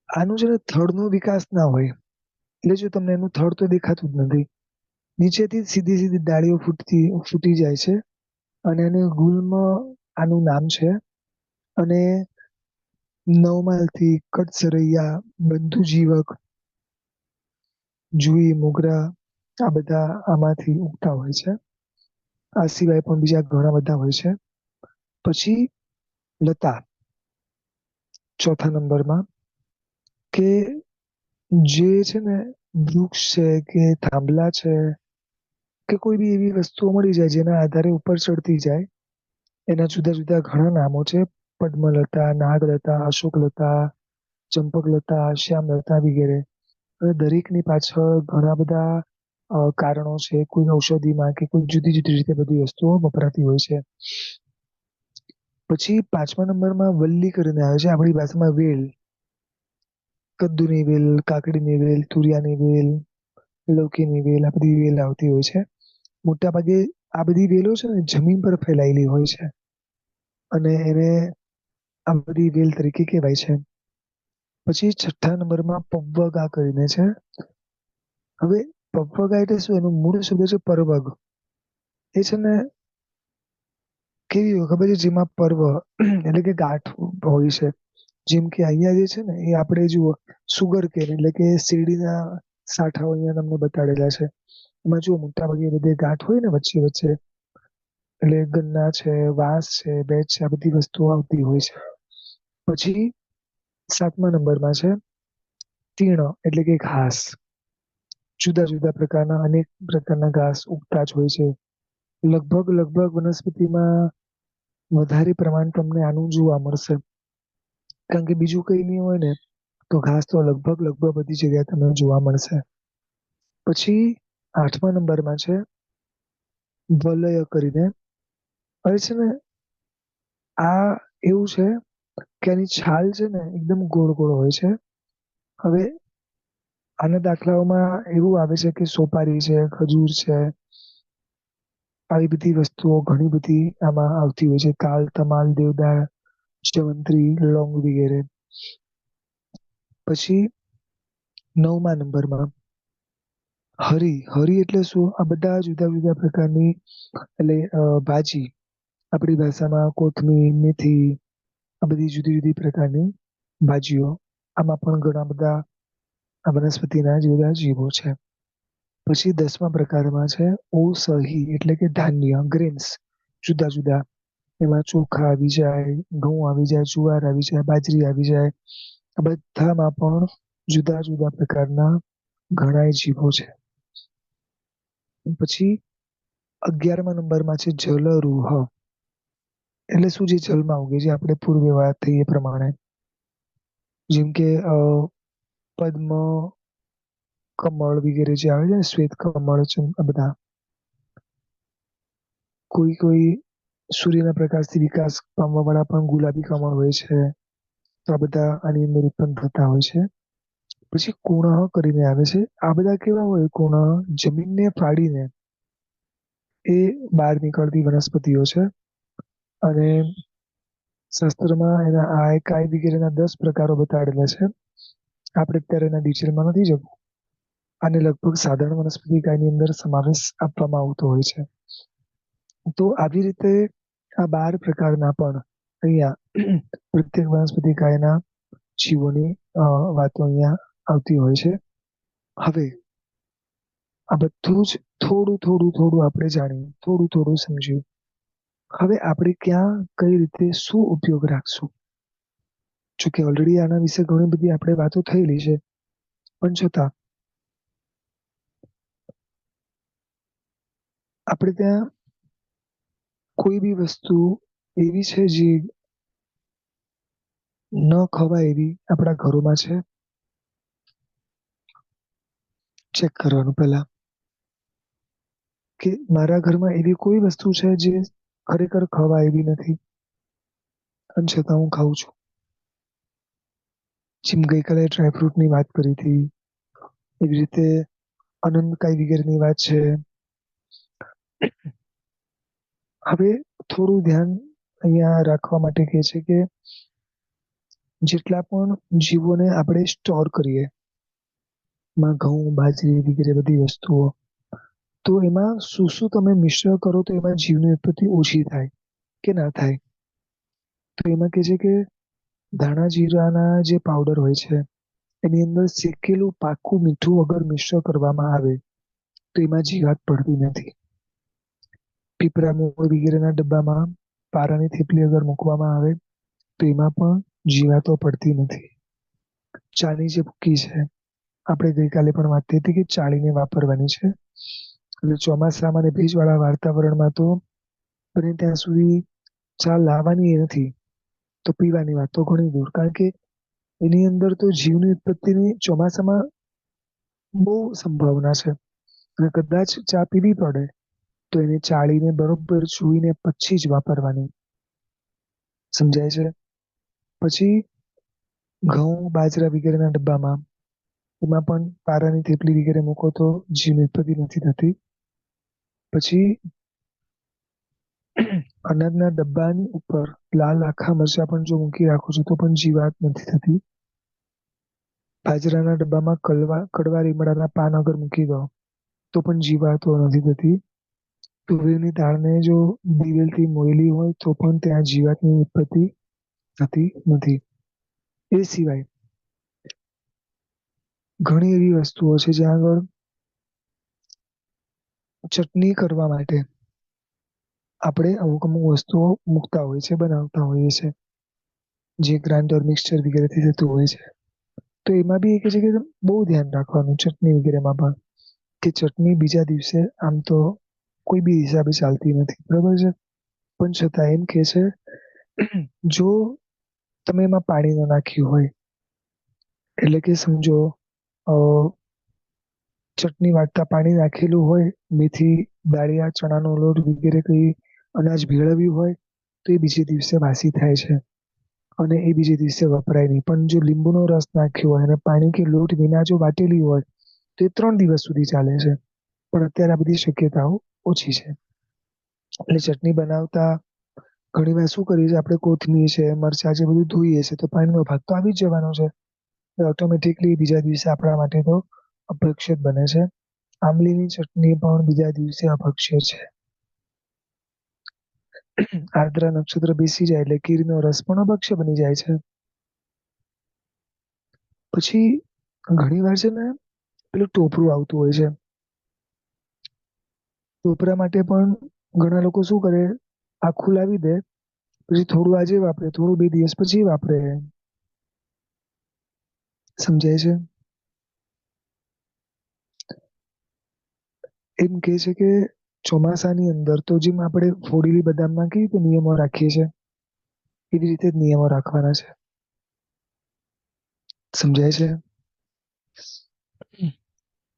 આનું છે ને થડનો વિકાસ ના હોય, એટલે જો તમને એનું થડ તો દેખાતું જ નથી. નીચેથી સીધી ડાળીઓ ફૂટી જાય છે અને એને ગુલ્મ આનું નામ છે. અને નવમાલથી કટસરૈયા, બંધુજીવક, જુઈ, મોગરા આ બધા આમાંથી ઉગતા હોય છે. આ સિવાય પણ બીજા ઘણા બધા હોય છે. પછી લતા ચોથા નંબરમાં, કે જે છે ને વૃક્ષ છે કે થાંભલા છે કે કોઈ બી એવી વસ્તુઓ મળી જાય જેના આધારે ઉપર ચડતી જાય. એના જુદા જુદા ઘણા નામો છે. પદ્મલતા, નાગલતા, અશોકલતા, ચંપકલતા, શ્યામલતા વગેરે. દરેકની પાછળ ઘણા બધા કારણો છે. કોઈ ઔષધિમાં કે કોઈ જુદી જુદી રીતે બધી વસ્તુઓ વપરાતી હોય છે. પછી પાંચમા નંબરમાં વલ્લી કરીને આવે છે, આપણી ભાષામાં વેલ. કદ્દુની વેલ, કાકડીની વેલ, તુરિયાની વેલ, લૌકીની વેલ, આ બધી વેલ આવતી હોય છે. મોટા ભાગે આ બધી વેલો છે ને જમીન પર ફેલાયેલી હોય છે અને એને આ બધી વેલ તરીકે કહેવાય છે. પછી છઠ્ઠા નંબરમાં પવ્વગા કરીને છે. હવે પવ્વગા એટલે શું? એનું મૂળ શબ્દ છે પરવગ. એ છે ને કેવી હોય ખબર છે? જેમાં પર્વ એટલે કે ગાંઠ હોય છે. જેમ કે અહીંયા જે છે ને એ આપણે જુઓ સુગર કેન એટલે કે શેરડીના સાઠાઓ અહીંયા તમને બતાડેલા છે. એમાં જુઓ મોટા ભાગે બધે ગાંઠ હોય ને વચ્ચે વચ્ચે, એટલે ગન્ના છે, વાંસ છે, બેજ છે, આ બધી વસ્તુઓ આવતી હોય છે. પછી સાતમા નંબરમાં છે તીર્ણ એટલે કે ઘાસ. જુદા જુદા પ્રકારના અનેક પ્રકારના ઘાસ ઉગતા જ હોય છે. લગભગ વનસ્પતિમાં વધારે પ્રમાણ તમને આનું જોવા મળશે. કારણ કે બીજું કઈ નહીં હોય ને તો ઘાસ તો લગભગ બધી જગ્યાએ તમને જોવા મળશે. પછી આઠમા નંબરમાં છે વલય કરીને. હવે છે ને આ એવું છે કે આની છાલ છે ને એકદમ ગોળ ગોળ હોય છે. હવે આના દાખલાઓમાં એવું આવે છે કે સોપારી છે, ખજૂર છે, આવી બધી વસ્તુઓ ઘણી બધી આમાં આવતી હોય છે. તાલ, તમાલ, દેવદાર, જવંત્રી, લોંગ વગેરે. પછી નવમા નંબરમાં હરી એટલે શું? આ બધા જુદા જુદા પ્રકારની એટલે ભાજી, આપણી ભાષામાં કોથમીર, મેથી, આ બધી જુદી જુદી પ્રકારની ભાજીઓ. આમાં પણ ઘણા બધા આ વનસ્પતિના જુદા જીવો છે. પછી 10મા પ્રકારમાં છે ઔષહી એટલે કે ધાન્ય, ગ્રેન્સ જુદા જુદા. એમાં ચોખા આવી જાય, ઘઉં આવી જાય, જુવાર આવી જાય, બાજરી આવી જાય. આ બધામાં પણ જુદા જુદા પ્રકારના ઘણાય જીવો છે. પછી 11મા નંબરમાં છે જલરૂહ. એટલે શું? જે જલમાં ઉગે, જે આપણે પૂર્વે વાત થઈ એ પ્રમાણે. જેમ કે પદ્મ, કમળ વગેરે જે આવે છે ને, શ્વેત કમળ છે, આ બધા. કોઈ સૂર્યના પ્રકાશથી વિકાસ પામવા વાળા પણ ગુલાબી કમળ હોય છે. તો આ બધા આની અંદર ઉત્પન્ન થતા હોય છે. પછી કુણહ કરીને આવે છે. આ બધા કેવા હોય? કુણહ જમીનને ફાડીને એ બહાર નીકળતી વનસ્પતિઓ છે. અને શાસ્ત્રમાં એના આય વગેરેના 10 પ્રકારો બતાડેલા છે. આપણે અત્યારે એના ડિટેલમાં નથી જવું. આને લગભગ સાધારણ વનસ્પતિ કાયની અંદર સમાવેશ આપવામાં આવતો હોય છે. તો આવી રીતે આ 12 પ્રકારના પણ અહીંયા પ્રત્યેક વનસ્પતિ કાયના જીવોની વાતો અહીંયા આવતી હોય છે. હવે આ બધું જ થોડું થોડું થોડું આપણે જાણ્યું, થોડું થોડું સમજ્યું. હવે આપણે ક્યાં કઈ રીતે શું ઉપયોગ રાખશું? જોકે ઓલરેડી આના વિશે ઘણી બધી આપણે વાતો થયેલી છે, પણ છતાં આપણે ત્યાં કોઈ બી વસ્તુ એવી છે જે ન ખવાય એવી આપણા ઘરોમાં છે? ચેક કરવાનું પહેલા કે મારા ઘરમાં એવી કોઈ વસ્તુ છે જે ખરેખર ખવાય એવી નથી અને છતાં હું ખાઉં છું. જેમ ગઈકાલે ડ્રાયફ્રૂટ ની વાત કરી હતી, એવી રીતે અનંતકાય વગેરેની વાત છે. હવે થોડું ધ્યાન અહીંયા રાખવા માટે કહે છે કે જેટલા પણ જીવોને આપણે સ્ટોર કરીએ, માં ઘઉં, બાજરી વગેરે બધી વસ્તુઓ, તો એમાં શું શું તમે મિશ્ર કરો તો એમાં જીવની ઉત્પત્તિ ઓછી થાય કે ના થાય? તો એમાં કહે છે કે ધાણા જીરાના જે પાવડર હોય છે એની અંદર શેકેલું પાકું મીઠું અગર મિશ્ર કરવામાં આવે તો એમાં જીવાત પડતી નથી. પીપળા મૂળ વગેરેના ડબ્બામાં પારાની થેપલી અગર મૂકવામાં આવે તો એમાં પણ જીવાતો પડતી નથી. ચાની જે ભૂકી છે, આપણે ગઈકાલે પણ વાત થઈ હતી કે ચાળીને વાપરવાની છે. એટલે ચોમાસામાં અને ભેજવાળા વાતાવરણમાં તો બને ત્યાં સુધી ચા લાવવાની નથી, તો પીવાની વાત તો ઘણી દૂર. કારણ કે એની અંદર તો જીવની ઉત્પત્તિની ચોમાસામાં બહુ સંભાવના છે અને કદાચ ચા પીવી પડે તો એને ચાળીને બરોબર જોઈને પછી જ વાપરવાની. સમજાય છે? પછી ઘઉં, બાજરા વગેરેના ડબ્બામાં એમાં પણ પારાની થેપલી વગેરે મૂકો તો જીવની ઉત્પત્તિ નથી થતી. પછી અનાજના ડબ્બાની ઉપર લાલ આખા મરચા પણ જો મૂકી રાખો છો તો પણ જીવાત નથી થતી. બાજરાના ડબ્બામાં કડવા લીમડાના પાન અગર મૂકી દો તો પણ જીવાતો નથી થતી. તુવેરની દાળને જો દિવેલથી મોયેલી હોય તો પણ ત્યાં જીવાતની ઉત્પત્તિ થતી નથી. એ સિવાય ઘણી એવી વસ્તુઓ છે જ્યાં આગળ ચટણી કરવા માટે આપણે અમુક વસ્તુઓ મૂકતા હોય છે, બનાવતા હોઈએ છે, જે ગ્રાઇન્ડર મિક્સચર વગેરેથી થતું હોય છે. તો એમાં બી એક છે કે બહુ ધ્યાન રાખવાનું ચટણી વગેરેમાં પણ, કે ચટણી બીજા દિવસે આમ તો કોઈ બી હિસાબે ચાલતી નથી, બરોબર છે? પણ છતાં એમ કે છે જો તમે એમાં પાણી ન નાખ્યું હોય, એટલે કે સમજો ચટણી વાટતા પાણી નાખેલું હોય, મેથી, દાળિયા, ચણાનો લોટ વગેરે કઈ અનાજ ભેળવ્યું હોય તો એ બીજે દિવસે વાસી થાય છે અને એ બીજે દિવસે વપરાય નહીં. પણ જો લીંબુનો રસ નાખ્યો હોય અને પાણી કે લોટ વિના જો વાટેલી હોય તો એ 3 દિવસ સુધી ચાલે છે. પણ અત્યારે આ બધી શક્યતાઓ ઓછી છે. એટલે ચટણી બનાવતા ઘણી વાર શું કરીએ છીએ આપણે, કોથમીર છે, મરચા છે, બધું ધોઈએ છે તો પાણીનો ભાગ તો આવી જ જવાનો છે. ઓટોમેટિકલી બીજા દિવસે આપણા માટે તો અપેક્ષિત બને છે. આંબલીની ચટણી પણ બીજા દિવસે અપક્ષ્ય છે. આર્દ્રા નક્ષત્ર બેસી જાય એટલે કીરનો રસ પણ અભક્ષ્ય બની જાય છે. પછી ઘણી વાર છે ને પેલું ટોપરું આવતું હોય છે. ટોપરા માટે પણ ઘણા લોકો શું કરે, આખું લાવી દે, પછી થોડું આજે વાપરે, થોડું 2 દિવસ પછી વાપરે. સમજાય છે? એમ કે છે કે ચોમાસાની અંદર તો જેમ આપણે ફોડેલી બદામમાં કેવી રીતે નિયમો રાખીએ છીએ, એવી રીતે જ નિયમો રાખવાના છે. સમજાય છે?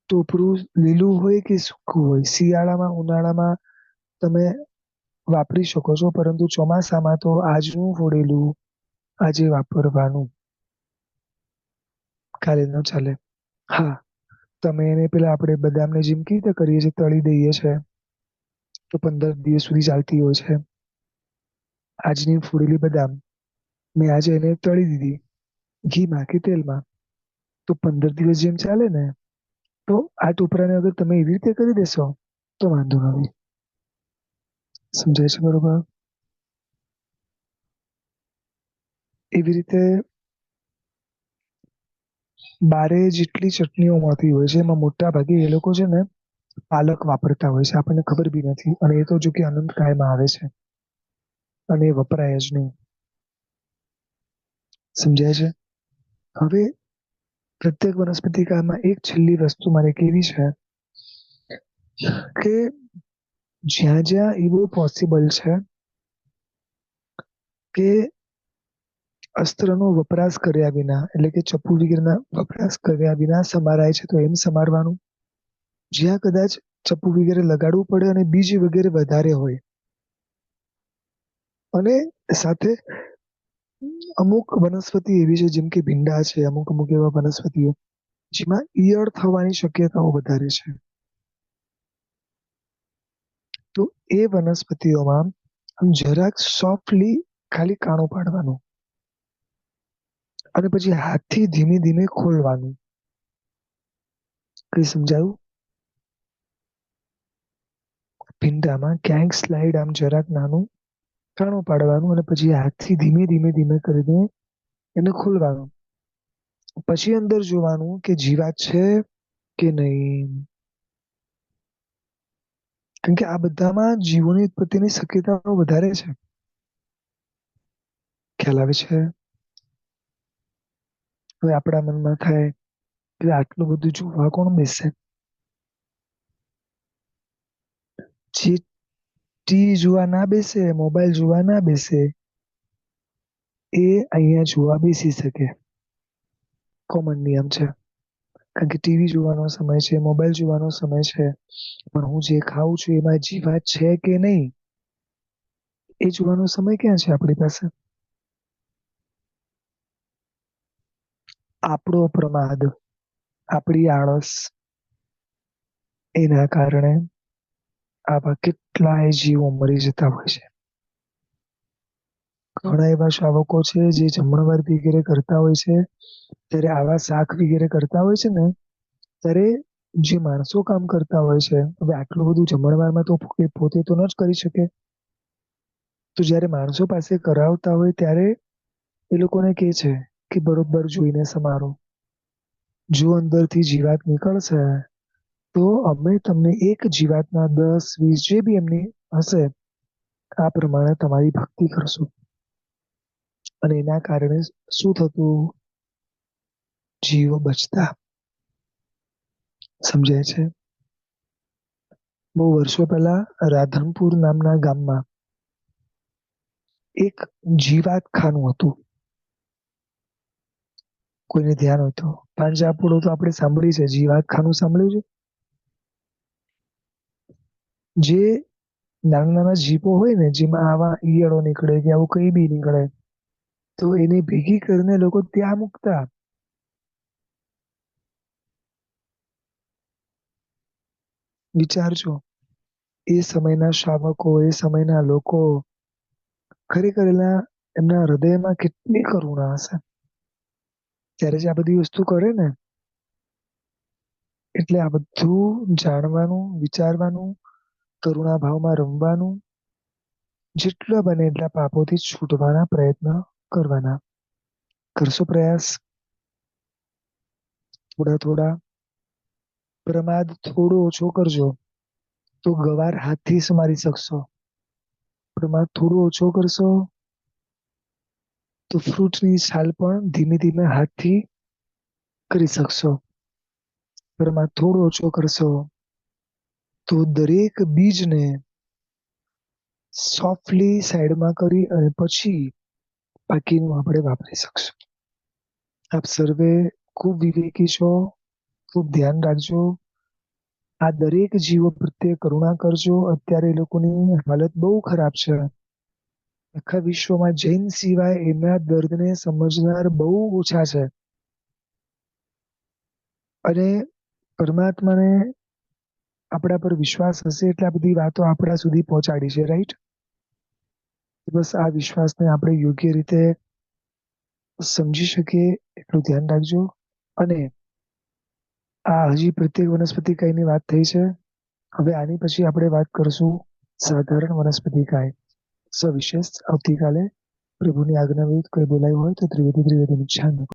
ટોપરું લીલું હોય કે સૂકું હોય, શિયાળામાં, ઉનાળામાં તમે વાપરી શકો છો, પરંતુ ચોમાસામાં તો આજનું ફોડેલું આજે વાપરવાનું, કાલે ન ચાલે. હા, તમે એને પેલા આપણે બદામને જેમ કેવી રીતે કરીએ છીએ, તળી દઈએ છે તો 15 દિવસ સુધી ચાલતી હોય છે. આજની ફોડેલી બદામ મેં આજે એને તળી દીધી ઘીમાં કે તેલમાં, તો 15 દિવસ જેમ ચાલે ને, તો આ ટોપરાને અગર તમે એવી રીતે કરી દેશો તો વાંધો નથી. સમજાય છે બરોબર? એવી રીતે બારે જેટલી ચટણીઓ મળતી હોય છે એમાં મોટા ભાગે એ લોકો છે ને પાલક વાપરતા હોય છે, આપણને ખબર બી નથી. અને એ તો જો કે અનંત કાળમાં આવે છે અને એ વપરાય જ નહીં. સમજાય છે? હવે પ્રત્યેક વનસ્પતિકામાં એક છેલ્લી વસ્તુ મારે કેવી છે કે જ્યાં જ્યાં એવું પોસિબલ છે કે અસ્ત્રનો વપરાશ કર્યા વિના, એટલે કે ચપ્પુ વગેરેના વપરાશ કર્યા વિના સમારાય છે તો એમ સમારવાનું. જ્યાં કદાચ ચપ્પુ વગેરે લગાડવું પડે અને બીજ વગેરે વધારે હોય, અને સાથે અમુક વનસ્પતિ એવી છે જેમ કે ભીંડા છે, અમુક અમુક એવા વનસ્પતિઓ જેમાં ઈયળ થવાની શક્યતાઓ વધારે છે, તો એ વનસ્પતિઓમાં જરાક સોફ્ટલી ખાલી કાણું પાડવાનું અને પછી હાથથી ધીમે ધીમે ખોલવાનું. કઈ સમજાયું? ભીંડામાં ક્યાંક સ્લાઇડ આમ જરાક નાનું કાણું પાડવાનું અને પછી હાથથી ધીમે ધીમે ધીમે કરીને એને ખોલવાનું. પછી અંદર જોવાનું કે જીવાત છે કે નહીં. કેમ કે આ બધામાં જીવોની ઉત્પત્તિની શક્યતાઓ વધારે છે. ખ્યાલ આવે છે? હવે આપણા મનમાં થાય કે આટલું બધું જોવા કોણ બેસે? જે ટીવી જોવા ના બેસે, મોબાઈલ જોવા ના બેસે, એ અહીંયા જોવા બેસી શકે. કોમન નિયમ છે. કારણ કે ટીવી જોવાનો સમય છે, મોબાઈલ જોવાનો સમય છે, પણ હું જે ખાઉં છું એમાં જીવાત છે કે નહીં એ જોવાનો સમય ક્યાં છે આપણી પાસે? આપણો પ્રમાદ, આપણી આળસ, એના કારણે આવા કેટલાય જીવો મરી જતા હોય છે. ઘણા એવા શાવકો છે જે જમણવાર વગેરે કરતા હોય છે, ત્યારે આવા શાક વગેરે કરતા હોય છે ને, ત્યારે જે માણસો કામ કરતા હોય છે, હવે આટલું બધું જમણવારમાં તો પોતે તો ન જ કરી શકે, તો જયારે માણસો પાસે કરાવતા હોય ત્યારે એ લોકોને કે છે કે બરોબર જોઈને સમારો. જો અંદરથી જીવાત નીકળશે તો અમે તમને એક જીવાતના 10-20 જે બી એમની હશે આ પ્રમાણે તમારી ભક્તિ કરશું. અને એના કારણે શું થતું? જીવો બચતા. સમજાય છે? બહુ વર્ષો પહેલા રાધનપુર નામના ગામમાં એક જીવાતખાનું હતું. કોઈને ધ્યાન હોય તો. પાંજરાપોળો તો આપણે સાંભળ્યું છે, જીવાતખાનું સાંભળ્યું છે? જે નાના નાના જીવો હોય ને, જેમાં આવા ઈયળો નીકળે કે આવું કઈ બી નીકળે, તો એને ભેગી કરીને લોકો ત્યાં મૂકતા. વિચારજો, એ સમયના શાવકો, એ સમયના લોકો ખરેખર એમના હૃદયમાં કેટલી કરુણા હશે ત્યારે જ આ બધી વસ્તુ કરે ને. એટલે આ બધું જાણવાનું, વિચારવાનું, કરુણા ભાવમાં રમવાનું, જેટલા બને એટલા પાપોથી છૂટવાના પ્રયત્ન કરવાના. કરશો પ્રયાસ? થોડા થોડા. પ્રમાદ થોડો ઓછો કરજો તો ગવાર હાથથી સમારી શકશો. પ્રમાદ થોડો ઓછો કરશો તો ફ્રૂટની છાલ પણ ધીમે ધીમે હાથથી કરી શકશો. પ્રમાદ થોડો ઓછો કરશો તો દરેક બીજને સોફ્ટલી સાઈડમાં કરી અને પછી બાકીનું આપણે વાપરી શકશું. આપ સર્વે ખૂબ વિવેકી છો, ખૂબ ધ્યાન રાખજો. આ દરેક જીવો પ્રત્યે કરુણા કરજો. અત્યારે એ લોકોની હાલત બહુ ખરાબ છે. આખા વિશ્વમાં જૈન સિવાય એમના દર્દને સમજનાર બહુ ઓછા છે. અને પરમાત્માને આપણા પર વિશ્વાસ હશે એટલે આ બધી વાતો આપણા સુધી પહોંચાડી છે, રાઈટ? બસ આ વિશ્વાસને આપણે યોગ્ય રીતે સમજી શકીએ એટલું ધ્યાન રાખજો. અને આ હજી પ્રત્યેક વનસ્પતિકાયની વાત થઈ છે. હવે આની પછી આપણે વાત કરશું સાધારણ વનસ્પતિકાય સવિશેષ. આવતીકાલે પ્રભુની આજ્ઞા વિરુદ્ધ કોઈ બોલાયું હોય તો ત્રિવેદી ત્રિવેદી